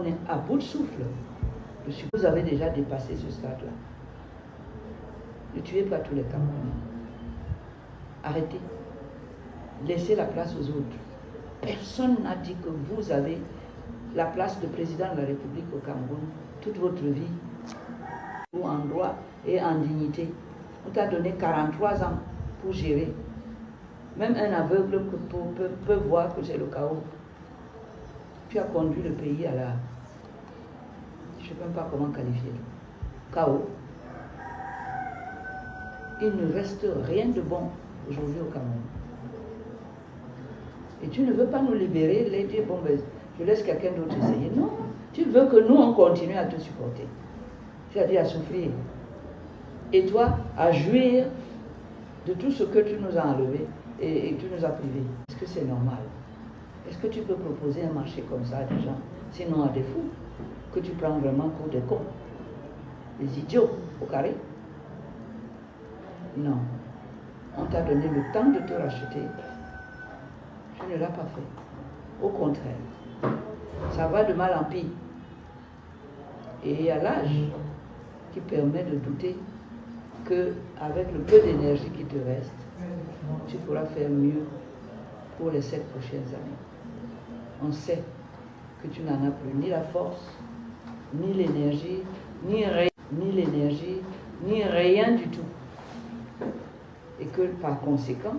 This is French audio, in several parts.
on est à bout de souffle. Je suppose que vous avez déjà dépassé ce stade-là. Ne tuez pas tous les Camerounais. Arrêtez. Laissez la place aux autres. Personne n'a dit que vous avez la place de président de la République au Cameroun toute votre vie, ou en droit et en dignité. On t'a donné 43 ans pour gérer. Même un aveugle peut voir que c'est le chaos. Tu as conduit le pays à la... Je ne sais même pas comment qualifier. Chaos. Il ne reste rien de bon aujourd'hui au Cameroun. Et tu ne veux pas nous libérer, les dire, bon, ben, je laisse quelqu'un d'autre essayer. Non, tu veux que nous, on continue à te supporter. C'est-à-dire à souffrir. Et toi, à jouir de tout ce que tu nous as enlevé et tu nous as privés. Est-ce que c'est normal? Est-ce que tu peux proposer un marché comme ça à des gens, sinon à des fous, que tu prends vraiment pour des cons, des idiots au carré? Non. On t'a donné le temps de te racheter. Tu ne l'as pas fait. Au contraire. Ça va de mal en pire. Et il y a l'âge qui permet de douter qu'avec le peu d'énergie qui te reste, tu pourras faire mieux pour les 7 prochaines années. On sait que tu n'en as plus ni la force, ni l'énergie, ni rien du tout. Et que par conséquent,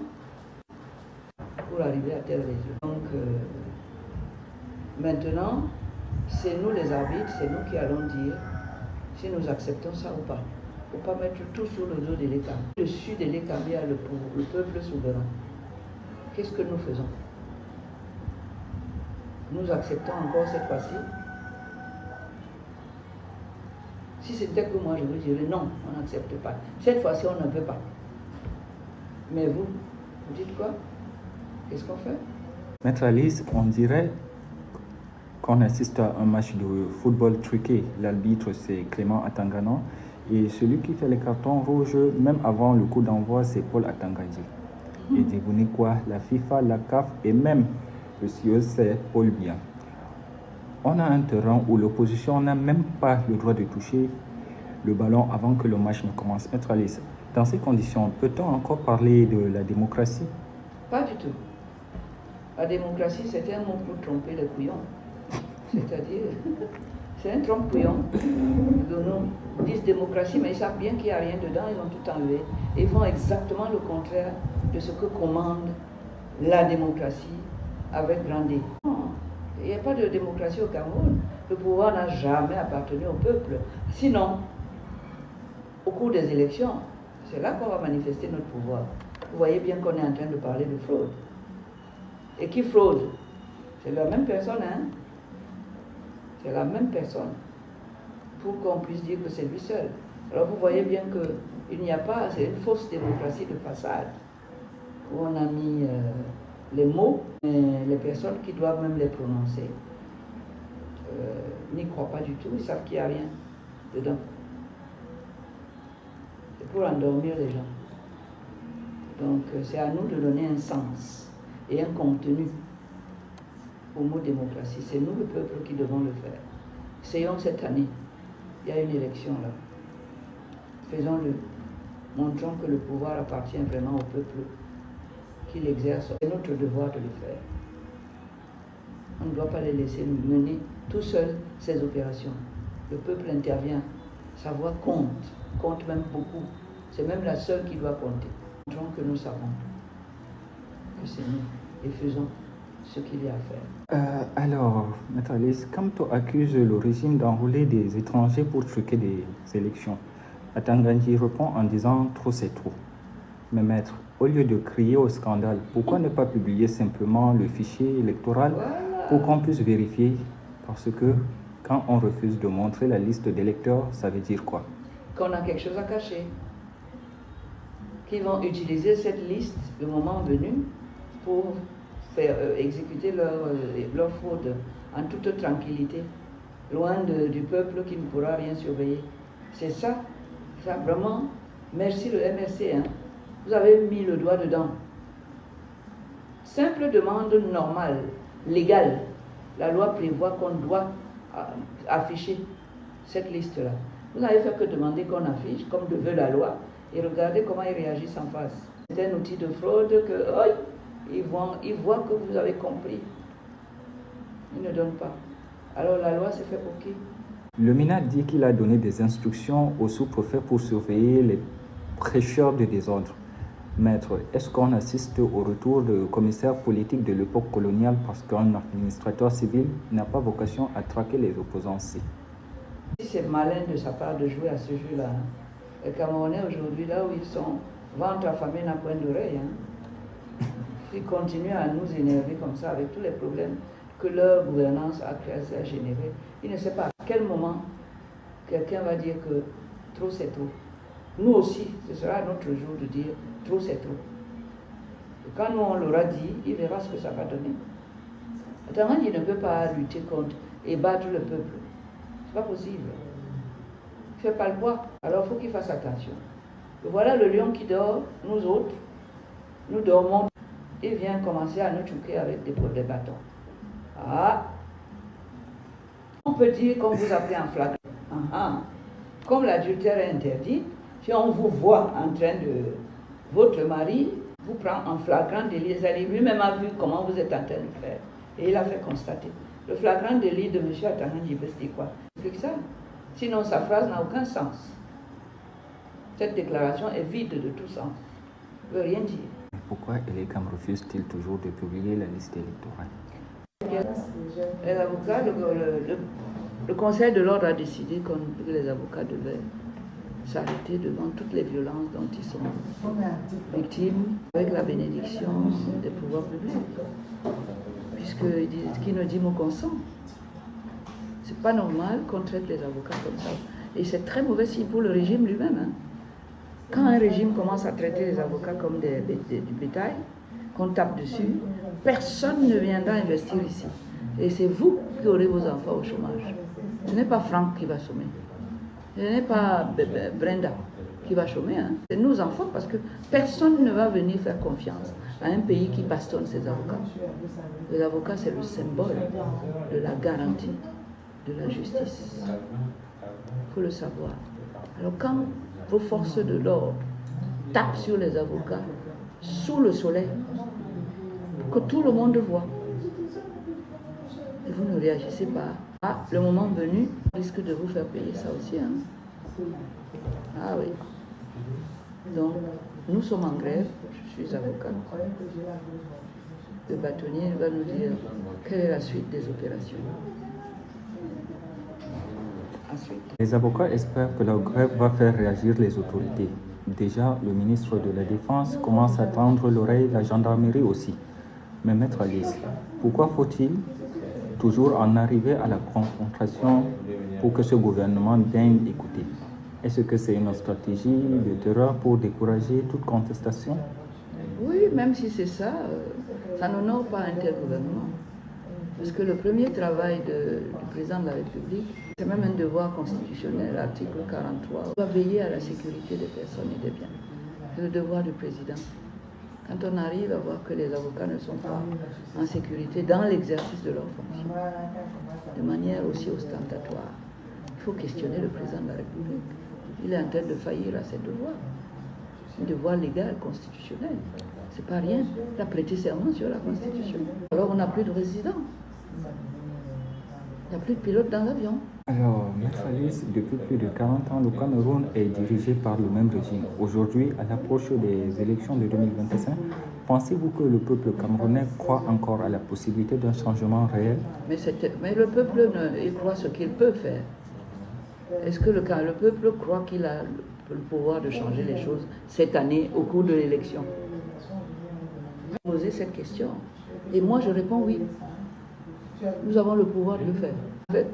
pour arriver à tel résultat. Donc, maintenant, c'est nous les arbitres, c'est nous qui allons dire si nous acceptons ça ou pas. Il ne faut pas mettre tout sur le dos de l'État. Dessus de l'État, il y a le peuple souverain. Qu'est-ce que nous faisons? Nous acceptons encore cette fois-ci. Si c'était que moi, je vous dirais non, on n'accepte pas. Cette fois-ci, on ne veut pas. Mais vous dites quoi? Qu'est-ce qu'on fait? Maître Alice, on dirait qu'on assiste à un match de football truqué. L'arbitre, c'est Clément Atangana. Et celui qui fait les cartons rouges, même avant le coup d'envoi, c'est Paul Atangandji. Et devinez quoi? La FIFA, la CAF et même le CIO, c'est Paul Biya. On a un terrain où l'opposition n'a même pas le droit de toucher le ballon avant que le match ne commence. Maître Alice, dans ces conditions, peut-on encore parler de la démocratie? Pas du tout. La démocratie, c'est un mot pour tromper les couillons. C'est-à-dire, c'est un trompe-couillon. Ils disent démocratie, mais ils savent bien qu'il n'y a rien dedans, ils ont tout enlevé. Ils font exactement le contraire de ce que commande la démocratie avec grand D. Non, il n'y a pas de démocratie au Cameroun. Le pouvoir n'a jamais appartenu au peuple. Sinon, au cours des élections, c'est là qu'on va manifester notre pouvoir. Vous voyez bien qu'on est en train de parler de fraude. Et qui fraude? C'est la même personne, hein? C'est la même personne. Pour qu'on puisse dire que c'est lui seul. Alors vous voyez bien qu'il n'y a pas, c'est une fausse démocratie de façade. Où on a mis les mots, mais les personnes qui doivent même les prononcer n'y croient pas du tout, ils savent qu'il n'y a rien dedans. C'est pour endormir les gens. Donc c'est à nous de donner un sens et un contenu au mot démocratie. C'est nous, le peuple, qui devons le faire. Essayons cette année. Il y a une élection là. Faisons-le. Montrons que le pouvoir appartient vraiment au peuple, qu'il exerce. C'est notre devoir de le faire. On ne doit pas les laisser mener tout seul ces opérations. Le peuple intervient. Sa voix compte même beaucoup. C'est même la seule qui doit compter. Montrons que nous savons que c'est nous et faisons ce qu'il y a à faire. Alors, Maître Alice, quand on accuse le régime d'enrôler des étrangers pour truquer des élections, Atangandji répond en disant « trop c'est trop ». Mais maître, au lieu de crier au scandale, pourquoi ne pas publier simplement le fichier électoral pour qu'on puisse vérifier? Parce que quand on refuse de montrer la liste d'électeurs, ça veut dire quoi? Qu'on a quelque chose à cacher. Qu'ils vont utiliser cette liste le moment venu pour faire exécuter leur fraude en toute tranquillité, loin du peuple qui ne pourra rien surveiller. C'est ça, vraiment, merci le MRC, hein. Vous avez mis le doigt dedans. Simple demande normale, légale. La loi prévoit qu'on doit afficher cette liste-là. Vous n'avez fait que demander qu'on affiche, comme le veut la loi, et regardez comment ils réagissent en face. C'est un outil de fraude que, ils voient que vous avez compris. Ils ne donnent pas. Alors la loi, c'est fait pour qui? Le MINA dit qu'il a donné des instructions au sous-préfet pour surveiller les prêcheurs de désordre. Maître, est-ce qu'on assiste au retour de commissaires politiques de l'époque coloniale parce qu'un administrateur civil n'a pas vocation à traquer les opposants? Si c'est malin de sa part de jouer à ce jeu-là. Les Camerounais aujourd'hui, là où ils sont, ventre affamé n'a point d'oreille. Ils continuent à nous énerver comme ça avec tous les problèmes que leur gouvernance a générés. Ils ne savent pas à quel moment quelqu'un va dire que trop c'est trop. Nous aussi, ce sera notre jour de dire trop c'est trop. Et quand nous on l'aura dit, il verra ce que ça va donner. Autrement, il ne peut pas lutter contre et battre le peuple. C'est pas possible. Il ne fait pas le poids. Alors il faut qu'il fasse attention. Et voilà le lion qui dort, nous autres, nous dormons. Il vient commencer à nous choquer avec des bâtons. Ah! On peut dire qu'on vous a pris en flagrant. Comme l'adultère est interdit, si on vous voit en train de... Votre mari vous prend en flagrant délit. Lui-même a vu comment vous êtes en train de faire. Et il a fait constater. Le flagrant délit de M. Atangan c'est quoi? C'est ça. Sinon, sa phrase n'a aucun sens. Cette déclaration est vide de tout sens. Elle ne veut rien dire. Pourquoi Elegam refuse-t-il toujours de publier la liste électorale? Les avocats, le Conseil de l'ordre a décidé que les avocats devaient s'arrêter devant toutes les violences dont ils sont victimes avec la bénédiction des pouvoirs publics. Puisqu'ils disent qui ne dit mot consent. C'est pas normal qu'on traite les avocats comme ça. Et c'est très mauvais signe pour le régime lui-même. Quand un régime commence à traiter les avocats comme du bétail, qu'on tape dessus, personne ne viendra investir ici. Et c'est vous qui aurez vos enfants au chômage. Ce n'est pas Franck qui va chômer. Ce n'est pas Brenda qui va chômer. C'est nos enfants parce que personne ne va venir faire confiance à un pays qui bastonne ses avocats. Les avocats, c'est le symbole de la garantie de la justice. Il faut le savoir. Alors quand vos forces de l'ordre tapent sur les avocats sous le soleil, que tout le monde voit, et vous ne réagissez pas, le moment venu, on risque de vous faire payer ça aussi. Ah oui. Donc, nous sommes en grève, je suis avocat. Le bâtonnier va nous dire quelle est la suite des opérations. Ensuite. Les avocats espèrent que la grève va faire réagir les autorités. Déjà, le ministre de la Défense commence à tendre l'oreille, la gendarmerie aussi. Mais Maître Alice, pourquoi faut-il toujours en arriver à la confrontation pour que ce gouvernement daigne écouter? Est-ce que c'est une stratégie de terreur pour décourager toute contestation? Oui, même si c'est ça, ça n'honore pas un tel gouvernement. Parce que le premier travail du président de la République, c'est même un devoir constitutionnel, l'article 43, doit veiller à la sécurité des personnes et des biens. C'est le devoir du président. Quand on arrive à voir que les avocats ne sont pas en sécurité dans l'exercice de leur fonction, de manière aussi ostentatoire, il faut questionner le président de la République. Il est en train de faillir à ses devoirs. Un devoir légal, constitutionnel. C'est pas rien. Il a prêté serment sur la Constitution. Alors on n'a plus de résidents. Il n'y a plus de pilotes dans l'avion. Alors, Maître Alice, depuis plus de 40 ans, le Cameroun est dirigé par le même régime. Aujourd'hui, à l'approche des élections de 2025, pensez-vous que le peuple camerounais croit encore à la possibilité d'un changement réel? Mais le peuple, il croit ce qu'il peut faire. Est-ce que le peuple croit qu'il a le pouvoir de changer les choses cette année au cours de l'élection? Poser cette question. Et moi, je réponds oui. Nous avons le pouvoir de le faire. Avec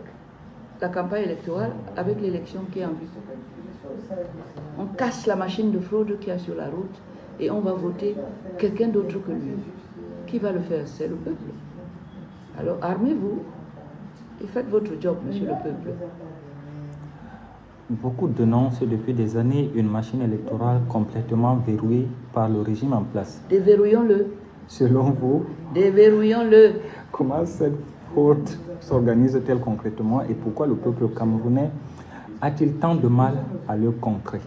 la campagne électorale, avec l'élection qui est en vue. On casse la machine de fraude qu'il y a sur la route et on va voter quelqu'un d'autre que lui. Qui va le faire? C'est le peuple. Alors armez-vous et faites votre job, monsieur le peuple. Beaucoup dénoncent depuis des années une machine électorale complètement verrouillée par le régime en place. Déverrouillons-le. Selon vous, déverrouillons-le. Comment cette fraude s'organise-t-elle concrètement et pourquoi le peuple camerounais a-t-il tant de mal à le contrer?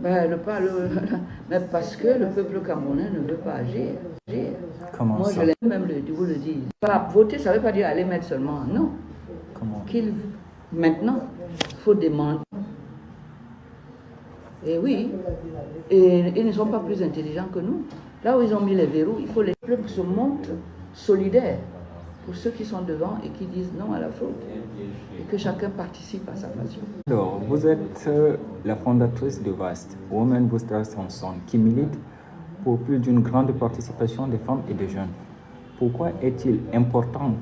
Mais parce que le peuple camerounais ne veut pas agir. Comment Moi, ça? je l'ai même vous le dire. Pas voter, ça ne veut pas dire aller mettre seulement. Non. Comment? Maintenant, il faut demander. Et oui, et ils ne sont pas plus intelligents que nous. Là où ils ont mis les verrous, il faut les peuples se montrent solidaires pour ceux qui sont devant et qui disent non à la fraude. Et que chacun participe à sa façon. Alors, vous êtes la fondatrice de VAST, Women Boosters Ensemble, qui milite pour plus d'une grande participation des femmes et des jeunes. Pourquoi est-il important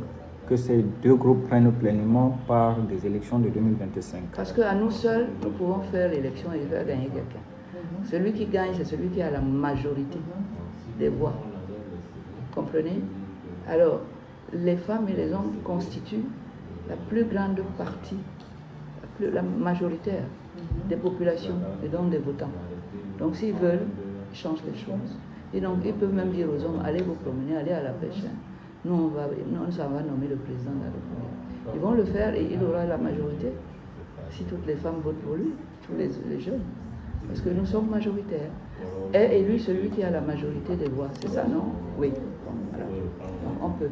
que ces deux groupes prennent pleinement part des élections de 2025? Parce qu'à nous seuls, nous pouvons faire l'élection et faire gagner quelqu'un. Celui qui gagne, c'est celui qui a la majorité des voix. Comprenez? Alors, les femmes et les hommes constituent la plus grande partie, la majoritaire des populations et donc des votants. Donc s'ils veulent, ils changent les choses. Et donc ils peuvent même dire aux hommes, allez vous promener, allez à la pêche. Nous, ça va nommer le président de la République. Ils vont le faire et il aura la majorité. Si toutes les femmes votent pour lui, tous les jeunes. Parce que nous sommes majoritaires. Est élu celui qui a la majorité des voix. C'est ça, non? Oui. Bon, voilà. Donc, on peut.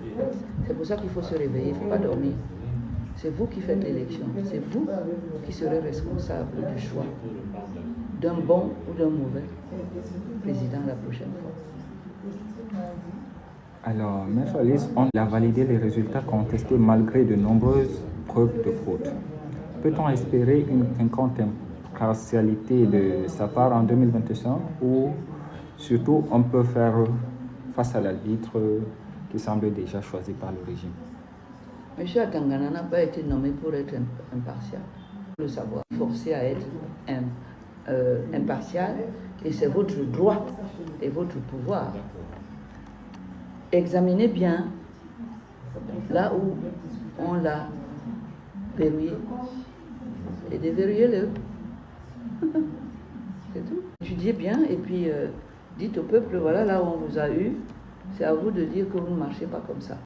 C'est pour ça qu'il faut se réveiller, il ne faut pas dormir. C'est vous qui faites l'élection. C'est vous qui serez responsable du choix d'un bon ou d'un mauvais président la prochaine fois. Alors, Maître Alice, on a validé les résultats contestés malgré de nombreuses preuves de fraude. Peut-on espérer une quelconque impartialité de sa part en 2025 ou surtout on peut faire face à l'arbitre qui semble déjà choisi par le régime? M. Atangana n'a pas été nommé pour être impartial. Le savoir, forcé à être impartial, et c'est votre droit et votre pouvoir. Examinez bien là où on l'a verrouillé et déverrouillez-le. C'est tout. Étudiez bien et puis dites au peuple, voilà là où on vous a eu, c'est à vous de dire que vous ne marchez pas comme ça.